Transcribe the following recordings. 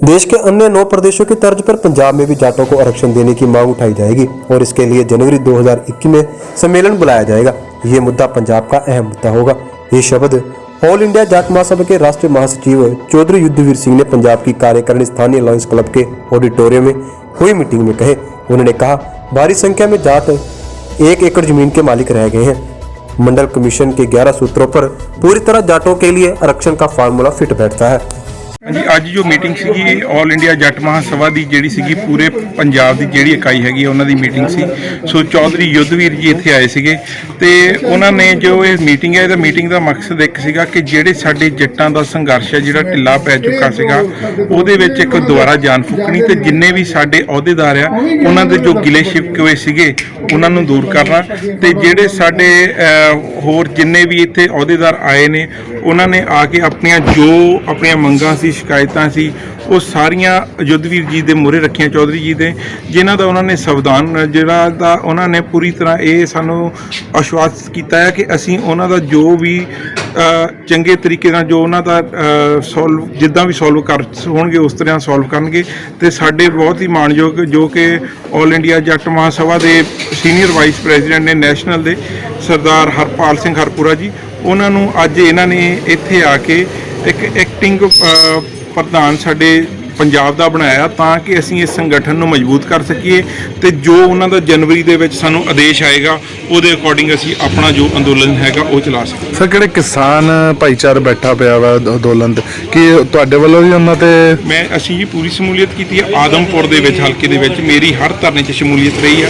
देश के अन्य 9 प्रदेशों की तर्ज पर पंजाब में भी जाटों को आरक्षण देने की मांग उठाई जाएगी और इसके लिए जनवरी 2021 में सम्मेलन बुलाया जाएगा। ये मुद्दा पंजाब का अहम मुद्दा होगा। ये शब्द ऑल इंडिया जाट महासभा के राष्ट्रीय महासचिव चौधरी युद्धवीर सिंह ने पंजाब की कार्यकारिणी स्थानीय लॉयंस क्लब के ऑडिटोरियम में हुई मीटिंग में कहे। उन्होंने कहा, भारी संख्या में जाट 1 एकड़ जमीन के मालिक रह गए हैं। मंडल कमीशन के 11 सूत्रों पर पूरी तरह जाटों के लिए आरक्षण का फार्मूला फिट बैठता है। जी अज जो मीटिंग सी ऑल इंडिया जट महासभा की जी सी पूरे पंजाब की जी इकाई हैगी उन्होंने मीटिंग सी। सो चौधरी युद्धवीर जी इत्थे आए थे तो उन्होंने जो ये मीटिंग है, मीटिंग का मकसद एक सीगा कि जेडे साडे जट्टां दा संघर्ष है जिहड़ा ढिल्ला पै चुका सीगा उहदे विच एक दोबारा जान फूकनी ते जिन्ने भी साडे अहुदेदार आ उन्हां दे जो गिले शिकवे सीगे उन्हां नूं दूर करना ते जेडे साडे होर जिन्ने भी इत्थे अहुदेदार आए ने उन्होंने आके अपनियां मंगां सी शिकायतां सी वो सारियां युद्धवीर जी के मूहरे रखियां, चौधरी जी के जिन्हां दा उन्होंने संविधान जिहड़ा दा उन्होंने पूरी तरह ये सानू आश्वासित किया है कि असीं उन्हां दा जो भी चंगे तरीके नाल जो उन्हां दा सॉल्व जिद्दां भी सॉल्व कर होणगे उस तरह सॉल्व करनगे ते साडे बहुत ही माणयोग जो कि ऑल इंडिया जट महासभा के सीनियर वाइस प्रेजिडेंट ने नैशनल दे सरदार हरपाल सिंह हरपुरा जी उन्होंने अज इन्हां ने इत्थे आके एक एक्टिंग प्रधान साडे पंजाब दा बनाया ताकि असीं इस संगठन नूं मजबूत कर सकीए ते जो उन्हां दा जनवरी दे विच सानूं आदेश आएगा उहदे अकॉर्डिंग असीं अपना जो अंदोलन हैगा वो चला सकीए। सर किहड़े किसान भाईचारा बैठा पिया वा अंदोलन कि तुहाडे वल्लों भी उन्हां ते मैं असीं जी पूरी शमूलीयत कीती है। आदमपुर दे विच हलके दे विच मेरी हर धरने 'च शमूलीयत रही है,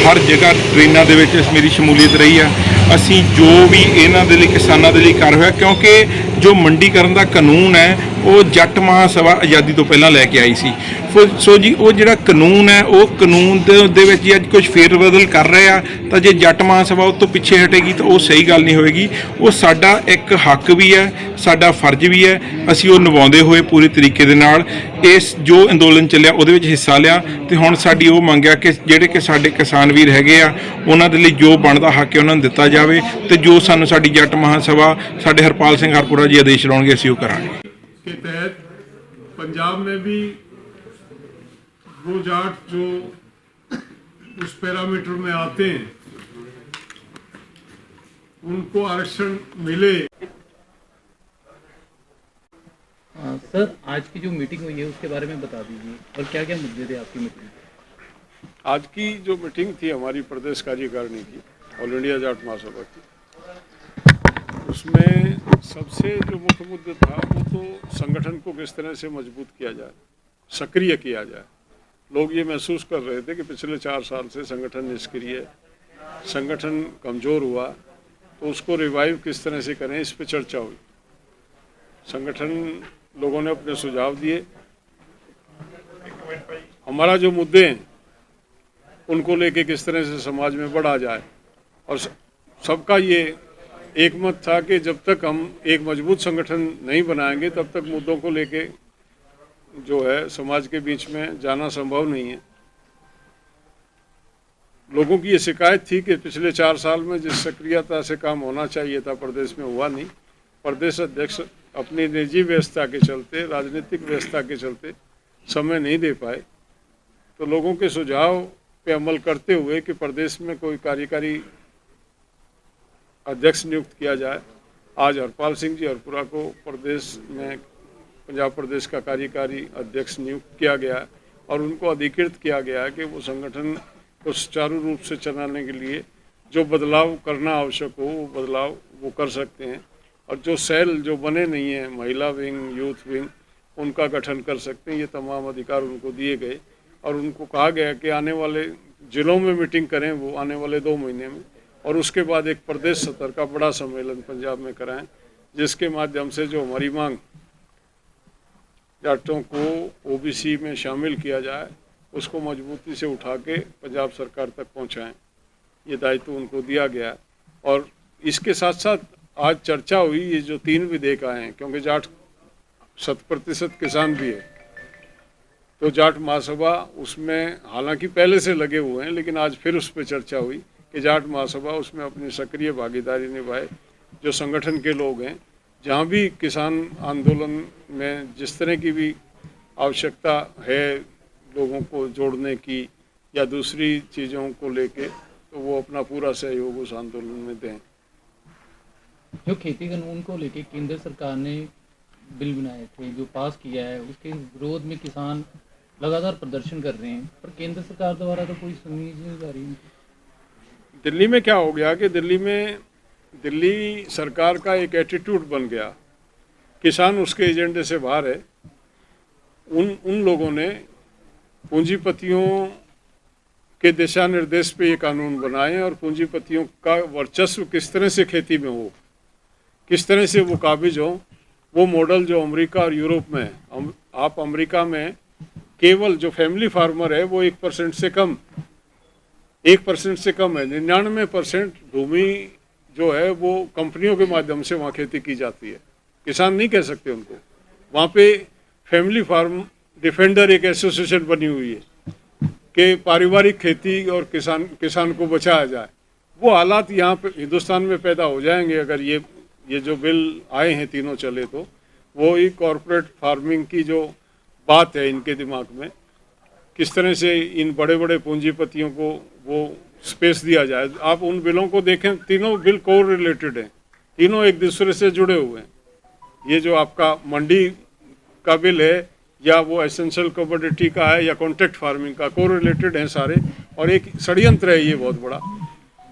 हर जगह ट्रेनां दे विच मेरी शमूलीयत रही है। असीं जो भी इन्हां दे लई किसानां दे लई कर होया क्योंकि जो मंडीकरण का कानून है वो जट महासभा आज़ादी तो पहला लैके आई सी। सो जी वो जिहड़ा कानून है वो कानून दे विच अज कुछ फेर बदल कर रहे हैं तो जे जट महासभा उस तो पिछे हटेगी तो वो सही गल नहीं होएगी। वो साडा एक हक भी है, साडा फर्ज भी है, असीं वो निभाउंदे होए पूरी तरीके दे नाल इस जो अंदोलन चलिया उहदे विच हिस्सा लिया ते हुण साडी वो मंग है कि जिहड़े कि साडे किसान वीर हैगे आ उन्हां दे लई जो बनदा हक है उन्हां नूं दित्ता जावे ते जो सानूं साडी जट महासभा साडे हरपाल सिंह हरपुरा जी आदेश लाउणगे असीं वो करांगे। के तहत पंजाब में भी वो जाट जो उस पैरामीटर में आते हैं उनको आरक्षण मिले। सर आज की जो मीटिंग हुई है उसके बारे में बता दीजिए और क्या क्या मुद्दे थे आपकी मीटिंग में। आज की जो मीटिंग थी हमारी प्रदेश कार्यकारिणी की ऑल इंडिया जाट महासभा की, उसमें सबसे जो मुख्य मुद्दा था वो तो संगठन को किस तरह से मजबूत किया जाए, सक्रिय किया जाए। लोग ये महसूस कर रहे थे कि पिछले 4 साल से संगठन निष्क्रिय है, संगठन कमज़ोर हुआ, तो उसको रिवाइव किस तरह से करें इस पे चर्चा हुई। संगठन लोगों ने अपने सुझाव दिए। हमारा जो मुद्दे हैं उनको लेके किस तरह से समाज में बढ़ा जाए और सबका ये एक मत था कि जब तक हम एक मजबूत संगठन नहीं बनाएंगे तब तक मुद्दों को लेके जो है समाज के बीच में जाना संभव नहीं है। लोगों की ये शिकायत थी कि पिछले 4 साल में जिस सक्रियता से काम होना चाहिए था प्रदेश में हुआ नहीं। प्रदेश अध्यक्ष अपनी निजी व्यवस्था के चलते, राजनीतिक व्यवस्था के चलते समय नहीं दे पाए, तो लोगों के सुझाव पे अमल करते हुए कि प्रदेश में कोई कार्यकारी अध्यक्ष नियुक्त किया जाए। आज हरपाल सिंह जी हरपुरा को प्रदेश में पंजाब प्रदेश का कार्यकारी अध्यक्ष नियुक्त किया गया है और उनको अधिकृत किया गया है कि वो संगठन को सुचारू रूप से चलाने के लिए जो बदलाव करना आवश्यक हो वो बदलाव वो कर सकते हैं। और जो सेल जो बने नहीं हैं, महिला विंग, यूथ विंग, उनका गठन कर सकते हैं। ये तमाम अधिकार उनको दिए गए और उनको कहा गया कि आने वाले जिलों में मीटिंग करें वो आने वाले 2 महीने में, और उसके बाद एक प्रदेश स्तर का बड़ा सम्मेलन पंजाब में कराएं जिसके माध्यम से जो हमारी मांग जाटों को ओबीसी में शामिल किया जाए उसको मजबूती से उठा के पंजाब सरकार तक पहुंचाएं। ये दायित्व उनको दिया गया। और इसके साथ साथ आज चर्चा हुई ये जो 3 विधेयक आए हैं, क्योंकि जाट 100% किसान भी है, तो जाट महासभा उसमें हालांकि पहले से लगे हुए हैं लेकिन आज फिर उस पर चर्चा हुई कि जाट महासभा उसमें अपनी सक्रिय भागीदारी निभाए। जो संगठन के लोग हैं, जहाँ भी किसान आंदोलन में जिस तरह की भी आवश्यकता है लोगों को जोड़ने की या दूसरी चीज़ों को लेके, तो वो अपना पूरा सहयोग उस आंदोलन में दें। जो खेती कानून को लेके केंद्र सरकार ने बिल बनाए थे, जो पास किया है, उसके विरोध में किसान लगातार प्रदर्शन कर रहे हैं, पर केंद्र सरकार द्वारा तो कोई सुनवाई नहीं जा रही। दिल्ली में क्या हो गया कि दिल्ली सरकार का एक एटीट्यूड बन गया, किसान उसके एजेंडे से बाहर है। उन लोगों ने पूंजीपतियों के दिशा निर्देश पे ये कानून बनाए और पूंजीपतियों का वर्चस्व किस तरह से खेती में हो, किस तरह से वो काबिज हो, वो मॉडल जो अमेरिका और यूरोप में है। आप अमेरिका में केवल जो फैमिली फार्मर है वो 1% से कम 1% से कम है। 99% भूमि जो है वो कंपनियों के माध्यम से वहाँ खेती की जाती है, किसान नहीं कह सकते उनको। वहाँ पे फैमिली फार्म डिफेंडर एक एसोसिएशन बनी हुई है कि पारिवारिक खेती और किसान को बचाया जाए। वो हालात यहाँ पे हिंदुस्तान में पैदा हो जाएंगे अगर ये जो बिल आए हैं तीनों चले तो। वो ही कॉरपोरेट फार्मिंग की जो बात है इनके दिमाग में, किस तरह से इन बड़े बड़े पूंजीपतियों को वो स्पेस दिया जाए। आप उन बिलों को देखें, तीनों बिल को रिलेटेड हैं, तीनों एक दूसरे से जुड़े हुए हैं। ये जो आपका मंडी का बिल है या वो एसेंशियल कमोडिटी का है या कॉन्ट्रैक्ट फार्मिंग का, को रिलेटेड हैं सारे। और एक षड्यंत्र है ये बहुत बड़ा,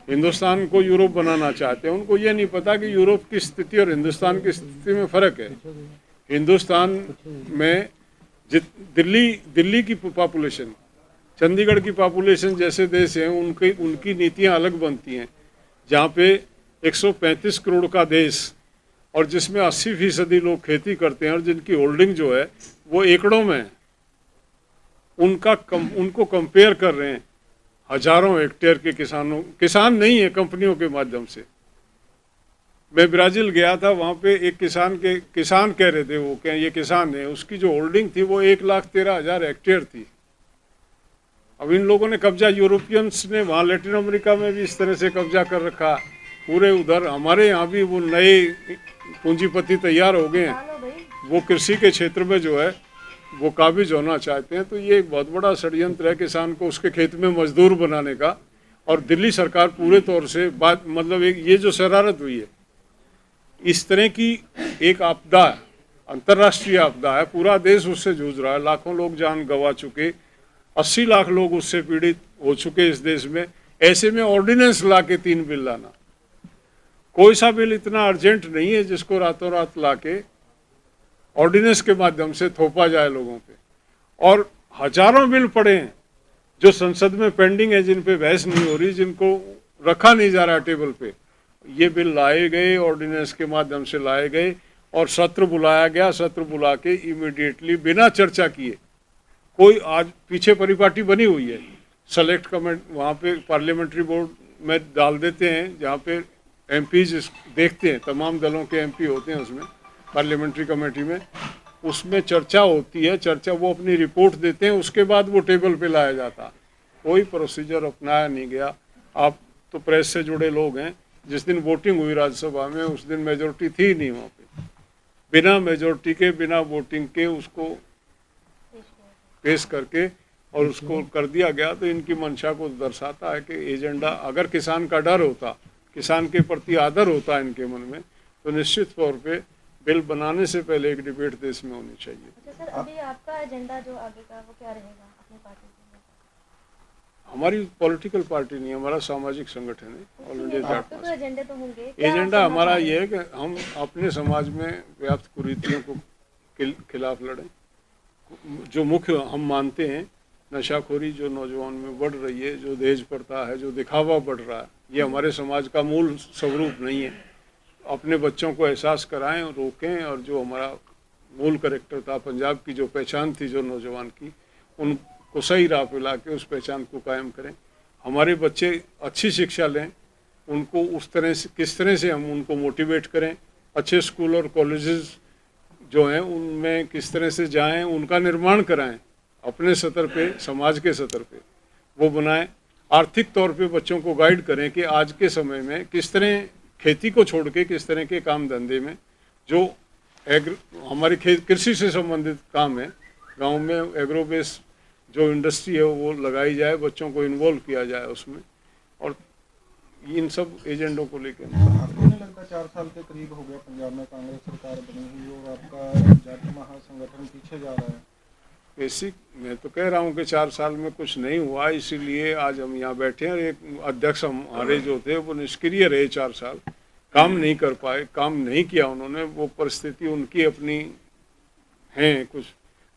हिंदुस्तान को यूरोप बनाना चाहते हैं। उनको ये नहीं पता कि यूरोप की स्थिति और हिंदुस्तान की स्थिति में फ़र्क है। हिंदुस्तान में दिल्ली की पॉपुलेशन, चंडीगढ़ की पॉपुलेशन जैसे देश हैं, उनकी नीतियां अलग बनती हैं। जहाँ पे 135 करोड़ का देश और जिसमें 80% लोग खेती करते हैं और जिनकी होल्डिंग जो है वो एकड़ों में है, उनको कंपेयर कर रहे हैं हजारों हेक्टेयर के किसान नहीं है, कंपनियों के माध्यम से। मैं ब्राज़ील गया था, वहाँ पे एक किसान कह रहे थे, वो क्या ये किसान है, उसकी जो होल्डिंग थी वो 1,13,000 हेक्टेयर थी। अब इन लोगों ने कब्जा, यूरोपियंस ने वहाँ लैटिन अमेरिका में भी इस तरह से कब्जा कर रखा पूरे। उधर हमारे यहाँ भी वो नए पूंजीपति तैयार हो गए हैं, वो कृषि के क्षेत्र में जो है वो काबिज होना चाहते हैं। तो ये एक बहुत बड़ा षड्यंत्र है किसान को उसके खेत में मजदूर बनाने का। और दिल्ली सरकार पूरे तौर से मतलब ये जो शरारत हुई है, इस तरह की एक आपदा, अंतर्राष्ट्रीय आपदा है, पूरा देश उससे जूझ रहा है, लाखों लोग जान गंवा चुके, 80 लाख लोग उससे पीड़ित हो चुके इस देश में। ऐसे में ऑर्डिनेंस ला के 3 बिल लाना, कोई सा बिल इतना अर्जेंट नहीं है जिसको रातों रात ला के ऑर्डिनेंस के माध्यम से थोपा जाए लोगों पे। और हजारों बिल पड़े हैं जो संसद में पेंडिंग है, जिन पे बहस नहीं हो रही, जिनको रखा नहीं जा रहा टेबल पे। ये बिल लाए गए, ऑर्डिनेंस के माध्यम से लाए गए और सत्र बुलाया गया। सत्र बुला के इमीडिएटली बिना चर्चा किए, कोई आज पीछे परिपाटी बनी हुई है, सेलेक्ट कमेंट वहाँ पे पार्लियामेंट्री बोर्ड में डाल देते हैं, जहाँ पे एमपीज देखते हैं, तमाम दलों के एमपी होते हैं उसमें, पार्लियामेंट्री कमेटी में, उसमें चर्चा होती है। चर्चा वो अपनी रिपोर्ट देते हैं, उसके बाद वो टेबल पे लाया जाता। कोई प्रोसीजर अपनाया नहीं गया। आप तो प्रेस से जुड़े लोग हैं, जिस दिन वोटिंग हुई राज्यसभा में उस दिन मेजोरिटी थी नहीं वहाँ पे। बिना मेजोरिटी के, बिना वोटिंग के उसको पेश करके और उसको कर दिया गया। तो इनकी मंशा को दर्शाता है कि एजेंडा, अगर किसान का डर होता, किसान के प्रति आदर होता है इनके मन में, तो निश्चित तौर पे बिल बनाने से पहले एक डिबेट देश में होनी चाहिए। अच्छा सर, अभी आपका एजेंडा जो आगे का वो क्या रहेगा अपनी पार्टी के? हमारी पॉलिटिकल पार्टी नहीं, हमारा सामाजिक संगठन है ऑल इंडिया जाट तो पार्टी। एजेंडे तो होंगे। एजेंडा हमारा ये है कि हम अपने समाज में व्याप्त कुरीतियों को खिलाफ लड़ें। जो मुख्य हम मानते हैं, नशाखोरी जो नौजवान में बढ़ रही है, जो दहेज प्रथा है, जो दिखावा बढ़ रहा है, ये हमारे समाज का मूल स्वरूप नहीं है। अपने बच्चों को एहसास कराएं और रोकें, और जो हमारा मूल कैरेक्टर था, पंजाब की जो पहचान थी जो नौजवान की, उनको सही राह पे ला के उस पहचान को कायम करें। हमारे बच्चे अच्छी शिक्षा लें, उनको उस तरह से, किस तरह से हम उनको मोटिवेट करें, अच्छे स्कूल और कॉलेजेस जो हैं उनमें किस तरह से जाएं, उनका निर्माण कराएं, अपने स्तर पे, समाज के स्तर पे वो बनाएं। आर्थिक तौर पे बच्चों को गाइड करें कि आज के समय में किस तरह खेती को छोड़ के किस तरह के काम धंधे में जो हमारी कृषि से संबंधित काम है गांव में एग्रो बेस जो इंडस्ट्री है वो लगाई जाए, बच्चों को इन्वॉल्व किया जाए उसमें, और इन सब एजेंडों को लेकर नहीं लगता 4 साल के करीब हो गया पंजाब में कांग्रेस सरकार बनी हुई और आपका जट महासंगठन पीछे जा रहा है? बेसिक मैं तो कह रहा हूँ कि 4 साल में कुछ नहीं हुआ, इसीलिए आज हम यहाँ बैठे हैं। एक अध्यक्ष हमारे जो थे वो निष्क्रिय रहे 4 साल, काम नहीं कर पाए, काम नहीं किया उन्होंने। वो परिस्थिति उनकी अपनी है कुछ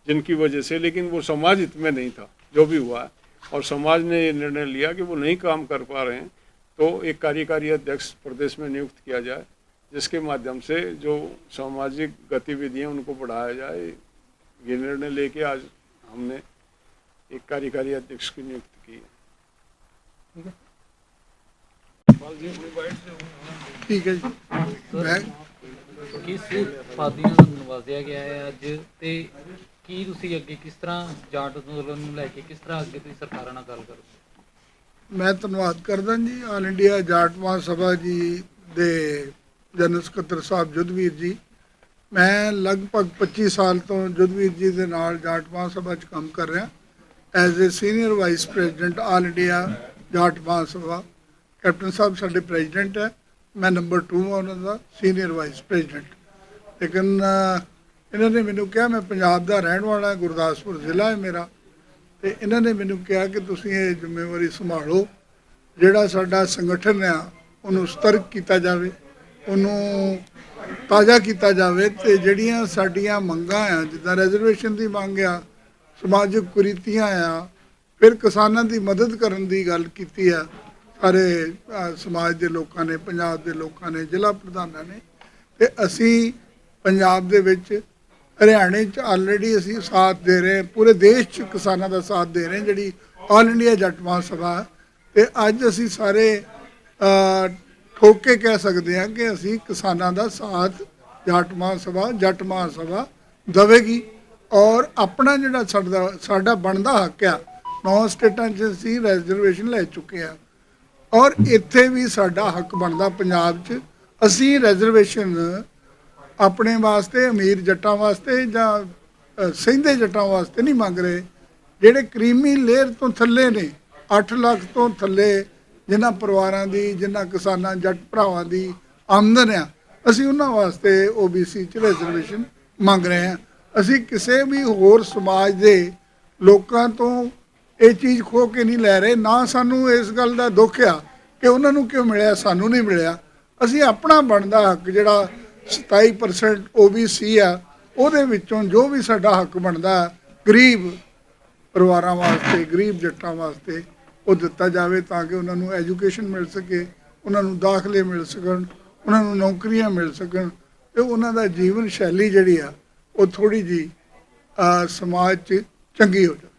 जिनकी वजह से, लेकिन वो समाज हित में नहीं था जो भी हुआ है, और समाज ने ये निर्णय लिया कि वो नहीं काम कर पा रहे हैं तो एक कार्यकारी अध्यक्ष प्रदेश में नियुक्त किया जाए, जिसके माध्यम से जो सामाजिक गतिविधियां उनको बढ़ाया जाए। ये निर्णय लेके आज हमने एक कार्यकारी अध्यक्ष की नियुक्ति की है। ठीक है जी। ਕਿਸ ਪਾਰਟੀਆਂ ਨੂੰ ਨਵਾਜ਼ਿਆ ਗਿਆ ਹੈ ਅੱਜ, ਤੇ ਕੀ ਤੁਸੀਂ ਅੱਗੇ ਕਿਸ ਤਰ੍ਹਾਂ ਜਾਟ ਅੰਦੋਲਨ ਨੂੰ ਲੈ ਕੇ ਕਿਸ ਤਰ੍ਹਾਂ ਅੱਗੇ ਤੁਸੀਂ ਸਰਕਾਰਾਂ ਨਾਲ ਗੱਲ ਕਰੋਗੇ? ਮੈਂ ਧੰਨਵਾਦ ਕਰਦਾ ਜੀ ਆਲ ਇੰਡੀਆ ਜਾਟ ਮਹਾਸਭਾ ਜੀ ਦੇ ਜਨਰਲ ਸਕੱਤਰ ਸਾਹਿਬ ਜੁੱਧਵੀਰ ਜੀ। ਮੈਂ ਲਗਭਗ 25 ਸਾਲ ਤੋਂ ਜੁੱਧਵੀਰ ਜੀ ਦੇ ਨਾਲ ਜਾਟ ਮਹਾਸਭਾ 'ਚ ਕੰਮ ਕਰ ਰਿਹਾ as a senior vice president all India Jat Mahasabha. Captain ਸਾਹਿਬ ਸਾਡੇ ਪ੍ਰੈਜ਼ੀਡੈਂਟ ਹੈ, ਮੈਂ ਨੰਬਰ 2 ਹਾਂ ਉਹਨਾਂ ਦਾ, ਸੀਨੀਅਰ ਵਾਈਸ ਪ੍ਰੈਜ਼ੀਡੈਂਟ। ਲੇਕਿਨ ਇਹਨਾਂ ਨੇ ਮੈਨੂੰ ਕਿਹਾ, ਮੈਂ ਪੰਜਾਬ ਦਾ ਰਹਿਣ ਵਾਲਾ, ਗੁਰਦਾਸਪੁਰ ਜ਼ਿਲ੍ਹਾ ਹੈ ਮੇਰਾ, ਤੇ ਇਹਨਾਂ ਨੇ ਮੈਨੂੰ ਕਿਹਾ ਕਿ ਤੁਸੀਂ ਇਹ ਜ਼ਿੰਮੇਵਾਰੀ ਸੰਭਾਲੋ। ਜਿਹੜਾ ਸਾਡਾ ਸੰਗਠਨ ਆ ਉਹਨੂੰ ਸਤਰਕ ਕੀਤਾ ਜਾਵੇ, ਉਹਨੂੰ ਤਾਜ਼ਾ ਕੀਤਾ ਜਾਵੇ, ਤੇ ਜਿਹੜੀਆਂ ਸਾਡੀਆਂ ਮੰਗਾਂ ਆ, ਜਿੱਦਾਂ ਰਿਜ਼ਰਵੇਸ਼ਨ ਦੀ ਮੰਗ ਆ, ਸਮਾਜਿਕ ਕੁਰੀਤੀਆਂ ਆ, ਫਿਰ ਕਿਸਾਨਾਂ ਦੀ ਮਦਦ ਕਰਨ ਦੀ ਗੱਲ ਕੀਤੀ ਆ ਸਾਰੇ ਸਮਾਜ ਦੇ ਲੋਕਾਂ ਨੇ, ਪੰਜਾਬ ਦੇ ਲੋਕਾਂ ਨੇ, ਜ਼ਿਲ੍ਹਾ ਪ੍ਰਧਾਨਾਂ ਨੇ। ਤੇ ਅਸੀਂ ਪੰਜਾਬ ਦੇ ਵਿੱਚ, ਹਰਿਆਣੇ 'ਚ ਆਲਰੇਡੀ ਅਸੀਂ ਸਾਥ ਦੇ ਰਹੇ, ਪੂਰੇ ਦੇਸ਼ 'ਚ ਕਿਸਾਨਾਂ ਦਾ ਸਾਥ ਦੇ ਰਹੇ ਜਿਹੜੀ ਆਲ ਇੰਡੀਆ ਜੱਟ ਮਹਾਸਭਾ। ਤੇ ਅੱਜ ਅਸੀਂ ਸਾਰੇ ਠੋਕ ਕੇ ਕਹਿ ਸਕਦੇ ਹਾਂ ਕਿ ਅਸੀਂ ਕਿਸਾਨਾਂ ਦਾ ਸਾਥ ਜੱਟ ਮਹਾਸਭਾ ਦੇਵੇਗੀ, ਔਰ ਆਪਣਾ ਜਿਹੜਾ ਸਾਡਾ ਬਣਦਾ ਹੱਕ ਆ, 9 ਸਟੇਟਾਂ 'ਚ ਅਸੀਂ ਰਿਜ਼ਰਵੇਸ਼ਨ ਲੈ ਚੁੱਕੇ ਆ, ਔਰ ਇੱਥੇ ਵੀ ਸਾਡਾ ਹੱਕ ਬਣਦਾ ਪੰਜਾਬ 'ਚ। ਅਸੀਂ ਰਿਜ਼ਰਵੇਸ਼ਨ ਆਪਣੇ ਵਾਸਤੇ, ਅਮੀਰ ਜੱਟਾਂ ਵਾਸਤੇ ਜਾਂ ਸਹਿੰਦੇ ਜੱਟਾਂ ਵਾਸਤੇ ਨਹੀਂ ਮੰਗ ਰਹੇ। ਜਿਹੜੇ ਕਰੀਮੀ ਲੇਅਰ ਤੋਂ ਥੱਲੇ ਨੇ, 8 ਲੱਖ ਤੋਂ ਥੱਲੇ ਜਿਨ੍ਹਾਂ ਪਰਿਵਾਰਾਂ ਦੀ, ਜਿਨ੍ਹਾਂ ਕਿਸਾਨਾਂ ਜੱਟ ਭਰਾਵਾਂ ਦੀ ਆਮਦਨ ਆ, ਅਸੀਂ ਉਹਨਾਂ ਵਾਸਤੇ OBC 'ਚ ਰਿਜ਼ਰਵੇਸ਼ਨ ਮੰਗ ਰਹੇ ਹਾਂ। ਅਸੀਂ ਕਿਸੇ ਵੀ ਹੋਰ ਸਮਾਜ ਦੇ ਲੋਕਾਂ ਤੋਂ ਇਹ ਚੀਜ਼ ਖੋਹ ਕੇ ਨਹੀਂ ਲੈ ਰਹੇ। ਨਾ ਸਾਨੂੰ ਇਸ ਗੱਲ ਦਾ ਦੁੱਖ ਆ ਕਿ ਉਹਨਾਂ ਨੂੰ ਕਿਉਂ ਮਿਲਿਆ, ਸਾਨੂੰ ਨਹੀਂ ਮਿਲਿਆ। ਅਸੀਂ ਆਪਣਾ ਬਣਦਾ ਹੱਕ ਜਿਹੜਾ 27% OBC ਆ, ਉਹਦੇ ਵਿੱਚੋਂ ਜੋ ਵੀ ਸਾਡਾ ਹੱਕ ਬਣਦਾ ਗਰੀਬ ਪਰਿਵਾਰਾਂ ਵਾਸਤੇ, ਗਰੀਬ ਜੱਟਾਂ ਵਾਸਤੇ, ਉਹ ਦਿੱਤਾ ਜਾਵੇ, ਤਾਂ ਕਿ ਉਹਨਾਂ ਨੂੰ ਐਜੂਕੇਸ਼ਨ ਮਿਲ ਸਕੇ, ਉਹਨਾਂ ਨੂੰ ਦਾਖਲੇ ਮਿਲ ਸਕਣ, ਉਹਨਾਂ ਨੂੰ ਨੌਕਰੀਆਂ ਮਿਲ ਸਕਣ, ਤੇ ਉਹਨਾਂ ਦਾ ਜੀਵਨ ਸ਼ੈਲੀ ਜਿਹੜੀ ਆ ਉਹ ਥੋੜ੍ਹੀ ਜਿਹੀ ਸਮਾਜ 'ਚ ਚੰਗੀ ਹੋ ਜਾਵੇ।